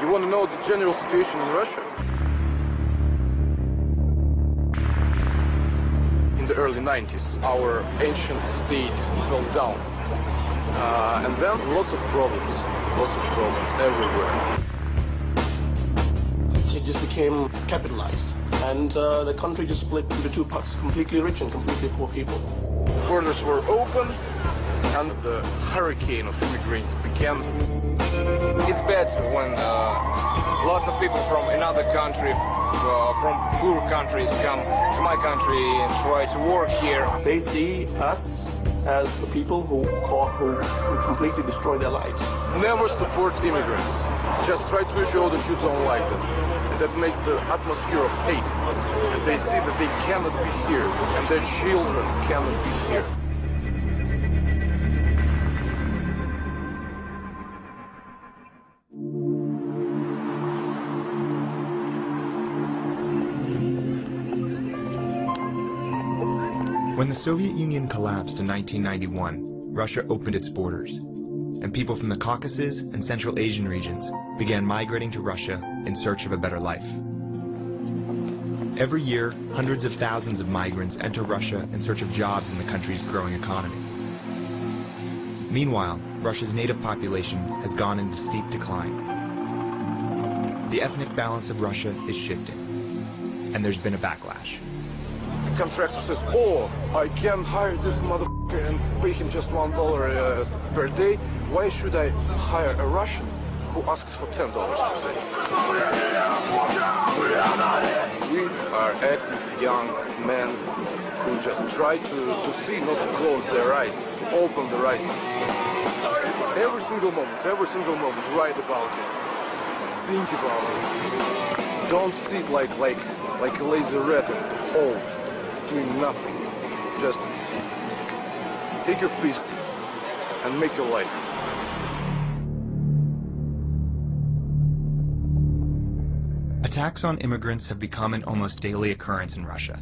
You want to know the general situation in Russia? In the early 90s, our ancient state fell down. And then lots of problems everywhere. It just became capitalized. And the country just split into two parts, completely rich and completely poor people. The borders were open, and the hurricane of immigrants began. It's bad when lots of people from another country, from poor countries, come to my country and try to work here. They see us as the people who completely destroy their lives. Never support immigrants. Just try to show that you don't like them. And that makes the atmosphere of hate. And they see that they cannot be here, and their children cannot be here. When the Soviet Union collapsed in 1991, Russia opened its borders, and people from the Caucasus and Central Asian regions began migrating to Russia in search of a better life. Every year, hundreds of thousands of migrants enter Russia in search of jobs in the country's growing economy. Meanwhile, Russia's native population has gone into steep decline. The ethnic balance of Russia is shifting, and there's been a backlash. The contractor says, oh, I can hire this motherfucker and pay him just $1 per day. Why should I hire a Russian who asks for $10 per day? We are active young men who just try to see, not to close their eyes, to open their eyes. Every single moment, write about it. Think about it. Don't sit like a lazy rat at home, doing nothing. Just take your fist and make your life. Attacks on immigrants have become an almost daily occurrence in Russia.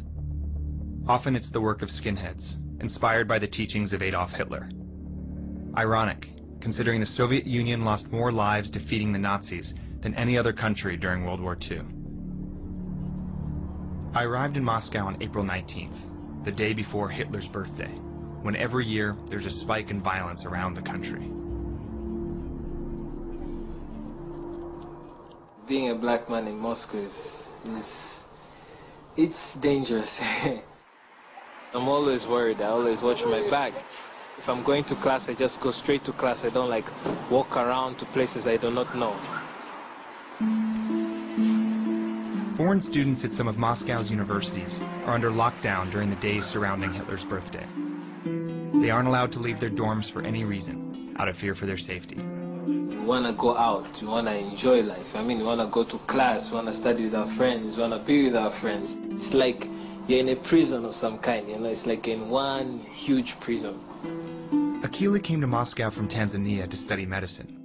Often it's the work of skinheads, inspired by the teachings of Adolf Hitler. Ironic, considering the Soviet Union lost more lives defeating the Nazis than any other country during World War II. I arrived in Moscow on April 19th, the day before Hitler's birthday, when every year there's a spike in violence around the country. Being a black man in Moscow it's dangerous. I'm always worried. I always watch my back. If I'm going to class, I just go straight to class. I don't walk around to places I do not know. Foreign students at some of Moscow's universities are under lockdown during the days surrounding Hitler's birthday. They aren't allowed to leave their dorms for any reason, out of fear for their safety. You want to go out, you want to enjoy life. I mean, you want to go to class, you want to study with our friends, you want to be with our friends. It's like you're in a prison of some kind, you know, it's like in one huge prison. Akili came to Moscow from Tanzania to study medicine.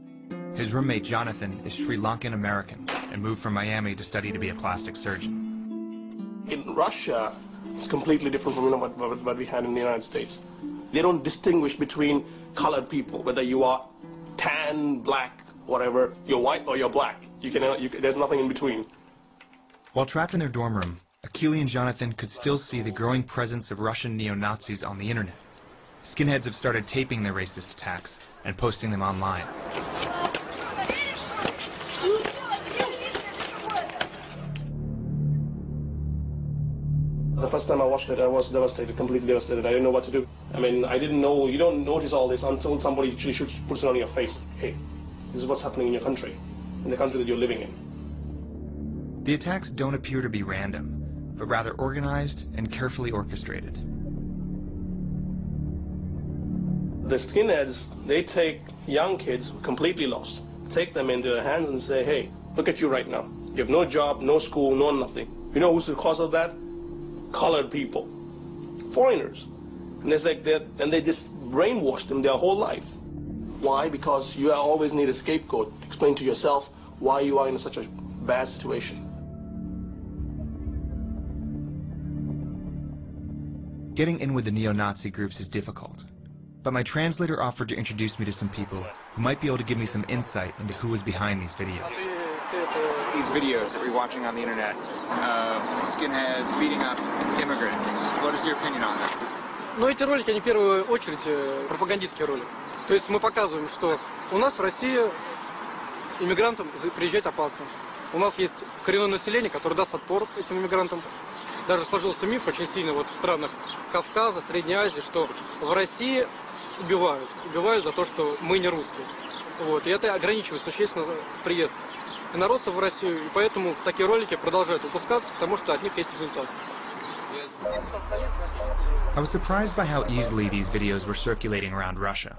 His roommate Jonathan is Sri Lankan American and moved from Miami to study to be a plastic surgeon. In Russia, it's completely different from what we had in the United States. They don't distinguish between colored people, whether you are tan, black, whatever, you're white or you're black. There's nothing in between. While trapped in their dorm room, Akili and Jonathan could still see the growing presence of Russian neo-Nazis on the internet. Skinheads have started taping their racist attacks and posting them online. The first time I watched it, I was devastated, completely devastated. I didn't know what to do. I mean, I didn't know, you don't notice all this until somebody actually puts it on your face. Hey, this is what's happening in your country, in the country that you're living in. The attacks don't appear to be random, but rather organized and carefully orchestrated. The skinheads, they take young kids completely lost, take them into their hands and say, hey, look at you right now. You have no job, no school, no nothing. You know who's the cause of that? Colored people, foreigners. And they just brainwash them their whole life. Why? Because you always need a scapegoat. Explain to yourself why you are in such a bad situation. Getting in with the neo-Nazi groups is difficult, but my translator offered to introduce me to some people who might be able to give me some insight into who was behind these videos. These videos that we're watching on the internet of skinheads beating up immigrants. What is your opinion on that? Ну, эти ролики, они в первую очередь пропагандистские ролики. То есть мы показываем, что у нас в России иммигрантам приезжать опасно. У нас есть коренное население, которое даст отпор этим иммигрантам. Даже сложился миф очень сильно вот в странах Кавказа, Средней Азии, что в России убивают за то, что мы не русские. Вот. И это ограничивает существенно приезд инородцев в Россию, и поэтому такие ролики продолжают выпускаться, потому что от них есть результат. I was surprised by how easily these videos were circulating around Russia.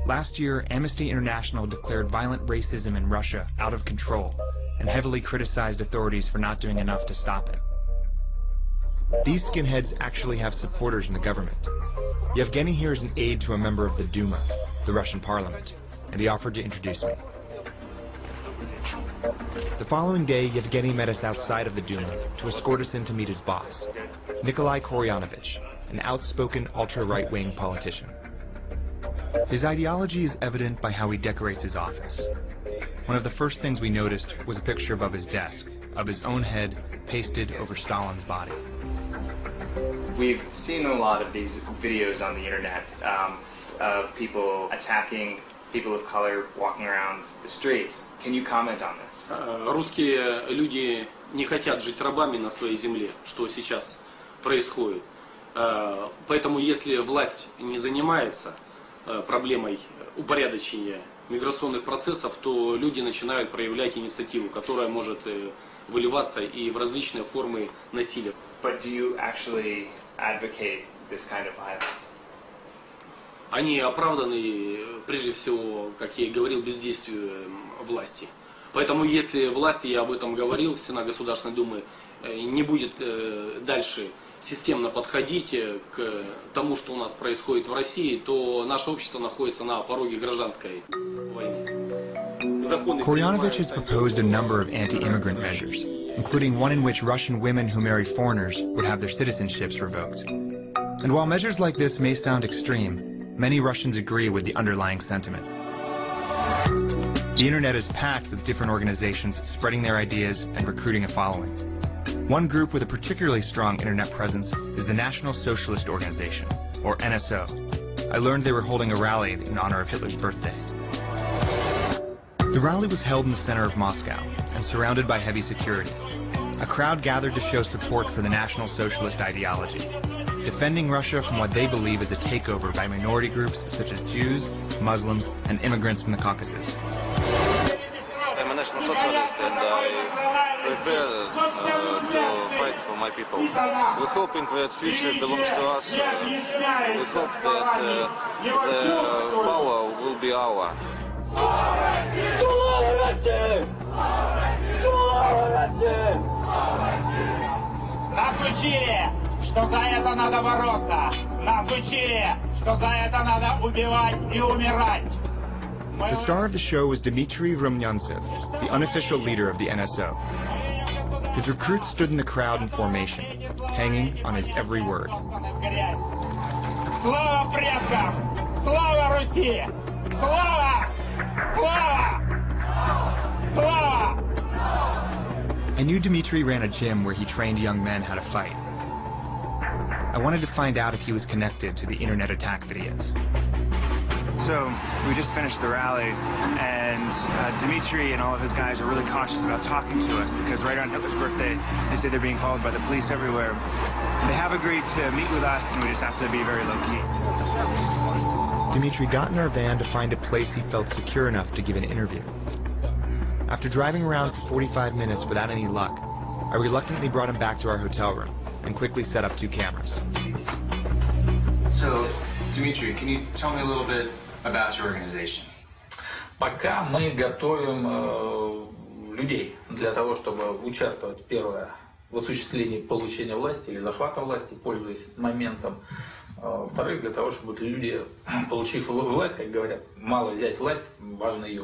Last year, Amnesty International declared violent racism in Russia out of control and heavily criticized authorities for not doing enough to stop it. These skinheads actually have supporters in the government. Yevgeny here is an aide to a member of the Duma, the Russian parliament, and he offered to introduce me. The following day, Yevgeny met us outside of the Duma to escort us in to meet his boss, Nikolai Koryanovich, an outspoken ultra-right-wing politician. His ideology is evident by how he decorates his office. One of the first things we noticed was a picture above his desk of his own head pasted over Stalin's body. We've seen a lot of these videos on the internet of people attacking people of color walking around the streets. Can you comment on this? Русские люди не хотят жить рабами на своей земле, что сейчас происходит. Поэтому если власть не занимается проблемой упорядочения миграционных процессов, то люди начинают проявлять инициативу, которая может выливаться и в различные формы насилия. But do you actually advocate this kind of violence? Они оправданы, прежде всего, как я и говорил, бездействием власти. Поэтому если власть, я об этом говорил, Сенат Государственной Думы, не будет дальше системно подходить к тому, что у нас происходит в России, то наше общество находится на пороге гражданской войны. Koryanovich has proposed a number of anti-immigrant measures, including one in which Russian women who marry foreigners would have their citizenships revoked. And while measures like this may sound extreme, many Russians agree with the underlying sentiment. The internet is packed with different organizations spreading their ideas and recruiting a following. One group with a particularly strong internet presence is the National Socialist Organization, or NSO. I learned they were holding a rally in honor of Hitler's birthday. The rally was held in the center of Moscow and surrounded by heavy security. A crowd gathered to show support for the National Socialist ideology, defending Russia from what they believe is a takeover by minority groups such as Jews, Muslims, and immigrants from the Caucasus. I'm a national socialist and I prepare to fight for my people. We're hoping that future belongs to us. We hope that the power will be ours. Нас учили, что за это надо бороться. Нас учили, что за это надо убивать и умирать. The star of the show was Dmitry Rumyantsev, the unofficial leader of the NSO. His recruits stood in the crowd in formation, hanging on his every word. Слава предкам! Слава Руси! Слава! Слава! Слава! I knew Dmitry ran a gym where he trained young men how to fight. I wanted to find out if he was connected to the internet attack videos. So, we just finished the rally, and Dmitry and all of his guys are really cautious about talking to us because right around Hitler's birthday, they say they're being followed by the police everywhere. They have agreed to meet with us, and we just have to be very low-key. Dmitry got in our van to find a place he felt secure enough to give an interview. After driving around for 45 minutes without any luck, I reluctantly brought him back to our hotel room and quickly set up 2 cameras. So, Dmitry, can you tell me a little bit about your organization? Пока мы готовим людей для того, чтобы участвовать, первое, в осуществлении получения власти или захвата власти, пользуясь моментом. Во-вторых, для того, чтобы люди, получив власть, как говорят, мало взять власть, важно ее